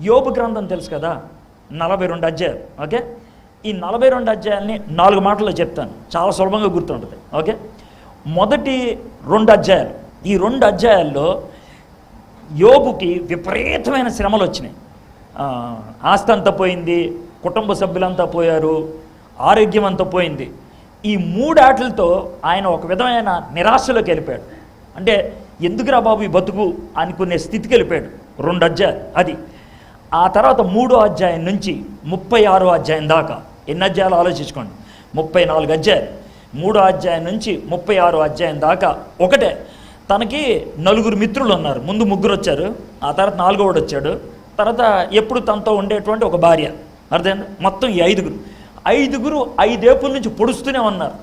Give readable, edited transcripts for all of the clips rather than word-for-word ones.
యోబు గ్రంథం తెలుసు కదా, 42 అధ్యాయాలు. ఓకే, ఈ 42 అధ్యాయాలని 4 మాటల్లో చెప్తాను, చాలా సులభంగా గుర్తుంటుంది. ఓకే, మొదటి 2 అధ్యాయాలు, ఈ 2 అధ్యాయాల్లో యోబుకి విపరీతమైన శ్రమలు వచ్చినాయి. ఆస్తి అంతా పోయింది, కుటుంబ సభ్యులంతా పోయారు, ఆరోగ్యం అంతా పోయింది. ఈ 3 ఆటలతో ఆయన ఒక విధమైన నిరాశలోకి వెళ్ళిపోయాడు. అంటే ఎందుకురా బాబు ఈ బతుకు అనుకునే స్థితికి వెళ్ళిపోయాడు. 2 అధ్యాయాలు అది. ఆ తర్వాత 3వ అధ్యాయం నుంచి 36వ అధ్యాయం దాకా ఎన్ని అధ్యాయాలు ఆలోచించుకోండి, 34 అధ్యాయాలు. 3వ అధ్యాయం నుంచి 36వ అధ్యాయం దాకా ఒకటే. తనకి 4 మిత్రులు ఉన్నారు. ముందు 3 వచ్చారు, ఆ తర్వాత 4వ వచ్చాడు, తర్వాత ఎప్పుడు తనతో ఉండేటువంటి ఒక భార్య. అర్థమైంది? మొత్తం ఈ 5 5 ఏపుల నుంచి పొడుస్తూనే ఉన్నారు.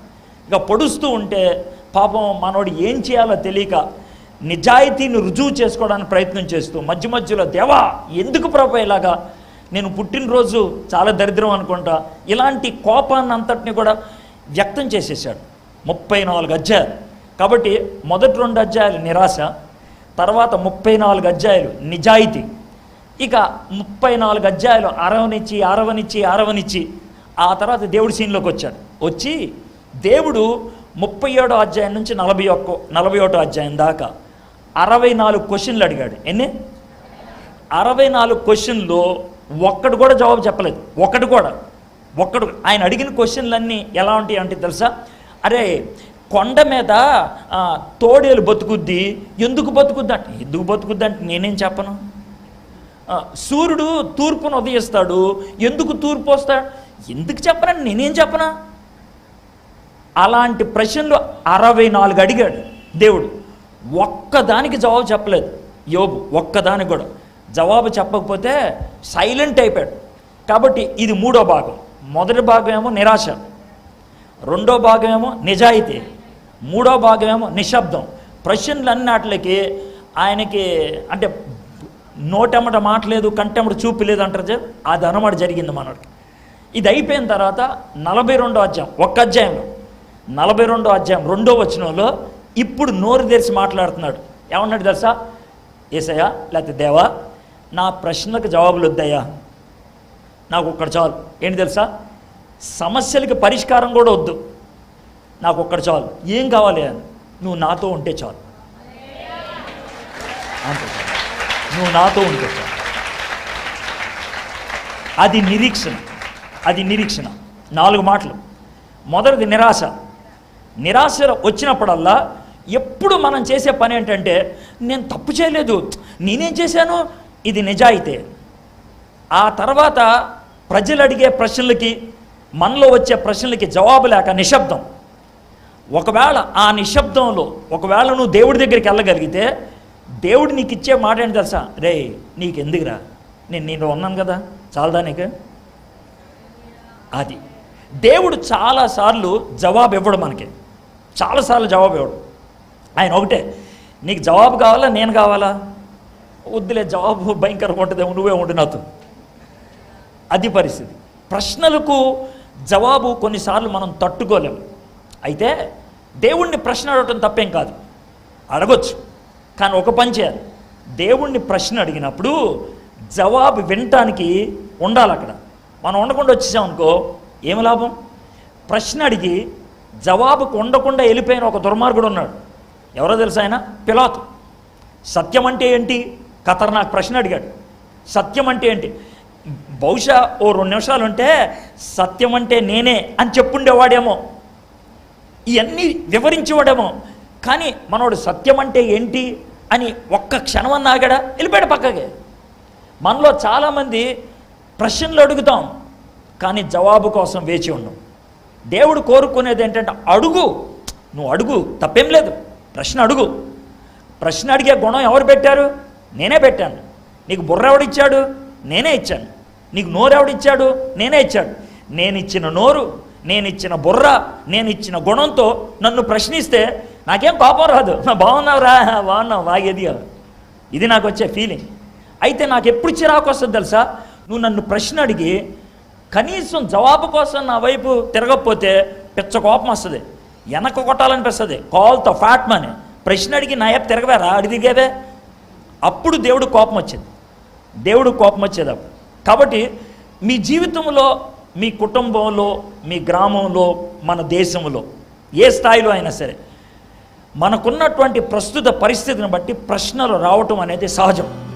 ఇక పొడుస్తూ ఉంటే పాపం మనోడు ఏం చేయాలో తెలియక నిజాయితీని రుజువు చేసుకోవడానికి ప్రయత్నం చేస్తూ మధ్యలో దేవా ఎందుకు ప్రభు ఇలాగా, నేను పుట్టినరోజు చాలా దరిద్రం అనుకుంటా, ఇలాంటి కోపాన్ని అంతటిని కూడా వ్యక్తం చేసేసాడు. 34 అధ్యాయాలు. కాబట్టి మొదటి 2 అధ్యాయాలు నిరాశ, తర్వాత 34 అధ్యాయాలు నిజాయితీ. ఇక 34 అధ్యాయాలు అరవనిచ్చి ఆ తర్వాత దేవుడి సీన్లోకి వచ్చాడు. వచ్చి దేవుడు 37వ అధ్యాయం నుంచి 41వ అధ్యాయం దాకా 64 క్వశ్చన్లు అడిగాడు. ఎన్ని? 64 క్వశ్చన్లో ఒక్కడు కూడా జవాబు చెప్పలేదు. ఒక్కడు ఆయన అడిగిన క్వశ్చన్లన్నీ ఎలా ఉంటాయి అంటే తెలుసా? అరే కొండ మీద తోడేలు బతుకుద్ది, ఎందుకు బతుకుద్ది అంటే నేనేం చెప్పను. సూర్యుడు తూర్పును ఉదయిస్తాడు, ఎందుకు తూర్పు వస్తాడు, ఎందుకు చెప్పనని నేనేం చెప్పనా. అలాంటి ప్రశ్నలు 64 అడిగాడు దేవుడు. ఒక్కదానికి జవాబు చెప్పలేదు యోబు, ఒక్కదానికి కూడా జవాబు చెప్పకపోతే సైలెంట్ అయిపోయాడు. కాబట్టి ఇది 3వ భాగం. మొదటి భాగం ఏమో నిరాశ, 2వ భాగం ఏమో నిజాయితీ, 3వ భాగం ఏమో నిశ్శబ్దం. ప్రశ్నలన్నిటికి ఆయనకి అంటే నోటెమ్మట మాట లేదు, కంటెమ్మట చూపు లేదు అంటారు, అది అనమాట జరిగింది మనకి. ఇది అయిపోయిన తర్వాత 42వ అధ్యాయం, ఒక్క అధ్యాయంలో 42వ అధ్యాయం 2వ వచనంలో ఇప్పుడు నోరు తెరిచి మాట్లాడుతున్నాడు. ఏమన్నాడు తెలుసా? యేసయ్యా లేకపోతే దేవా, నా ప్రశ్నలకు జవాబులు వద్దయ్యా, నాకు ఒక్కటి చాలు. ఏంటి తెలుసా? సమస్యలకి పరిష్కారం కూడా వద్దు, నాకు ఒక్కటి చాలు. ఏం కావాలి అని? నువ్వు నాతో ఉంటే చాలు, అంతే, నువ్వు నాతో ఉంటే చాలు. అది నిరీక్షణ. 4 మాటలు. మొదటిది నిరాశ వచ్చినప్పుడల్లా ఎప్పుడు మనం చేసే పని ఏంటంటే నేను తప్పు చేయలేదు, నేనేం చేశాను, ఇది నిజాయితీ. ఆ తర్వాత ప్రజలు అడిగే ప్రశ్నలకి, మనలో వచ్చే ప్రశ్నలకి జవాబు లేక నిశ్శబ్దం. ఒకవేళ ఆ నిశ్శబ్దంలో నువ్వు దేవుడి దగ్గరికి వెళ్ళగలిగితే దేవుడు నీకు ఇచ్చే మాట ఏంటి తెలుసా? రే నీకు ఎందుకురా, నేను ఉన్నాను కదా, చాలదా నీకు. అది దేవుడు చాలాసార్లు జవాబు ఇవ్వడు, మనకి చాలాసార్లు జవాబు ఇవ్వడు. ఆయన ఒకటే, నీకు జవాబు కావాలా, నేను కావాలా? వద్దులే, జవాబు భయంకరంగా ఉంటుందేమో, నువ్వే ఉండు నాతో. అది పరిస్థితి. ప్రశ్నలకు జవాబు కొన్నిసార్లు మనం తట్టుకోలేము. అయితే దేవుణ్ణి ప్రశ్న అడగటం తప్పేం కాదు, అడగొచ్చు. కానీ ఒక పని చేయాలి, దేవుణ్ణి ప్రశ్న అడిగినప్పుడు జవాబు వినటానికి ఉండాలి. అక్కడ మనం ఉండకుండా వచ్చేసామనుకో ఏమి లాభం? ప్రశ్న అడిగి జవాబుకు ఉండకుండా వెళ్ళిపోయిన ఒక దుర్మార్గుడు ఉన్నాడు. ఎవరో తెలుసా? ఆయన పిలాతు. సత్యం అంటే ఏంటి? ఖతర్నాక్ ప్రశ్న అడిగాడు. సత్యం అంటే ఏంటి? బహుశా ఓ 2 నిమిషాలు ఉంటే సత్యం అంటే నేనే అని చెప్పుండేవాడేమో, ఇవన్నీ వివరించేవాడేమో. కానీ మనోడు సత్యం అంటే ఏంటి అని ఒక్క క్షణం అన్నా ఆగాడా? వెళ్ళిపోయాడు పక్కకి. మనలో చాలామంది ప్రశ్నలు అడుగుతాం, కానీ జవాబు కోసం వేచి ఉన్నాం. దేవుడు కోరుకునేది ఏంటంటే నువ్వు అడుగు, తప్పేం లేదు, ప్రశ్న అడుగు. ప్రశ్న అడిగే గుణం ఎవరు పెట్టారు? నేనే పెట్టాను. నీకు బుర్ర ఎవడిచ్చాడు? నేనే ఇచ్చాను. నీకు నోరు ఎవడిచ్చాడు? నేనే ఇచ్చాడు. నేను ఇచ్చిన నోరు, నేను ఇచ్చిన బుర్ర, నేను ఇచ్చిన గుణంతో నన్ను ప్రశ్నిస్తే నాకేం పాపం రాదు. బాగున్నావురా, బాగున్నావు, బాగేది. ఇది నాకు వచ్చే ఫీలింగ్. అయితే నాకు ఎప్పుడు చిరాకు వస్తుంది తెలుసా? నువ్వు నన్ను ప్రశ్న అడిగి కనీసం జవాబు కోసం నా వైపు తిరగకపోతే పిచ్చ కోపం వస్తుంది, వెనక కొట్టాలనిపిస్తుంది. కాల్తో ఫ్యాట్మని ప్రశ్న అడిగి నా వైపు తిరగవేరా, అడిగిగేవే. అప్పుడు దేవుడు కోపం వచ్చింది. దేవుడు కోపం వచ్చేటప్పుడు. కాబట్టి మీ జీవితంలో, మీ కుటుంబంలో, మీ గ్రామంలో, మన దేశంలో, ఏ స్థాయిలో అయినా సరే మనకున్నటువంటి ప్రస్తుత పరిస్థితిని బట్టి ప్రశ్నలు రావటం అనేది సహజం.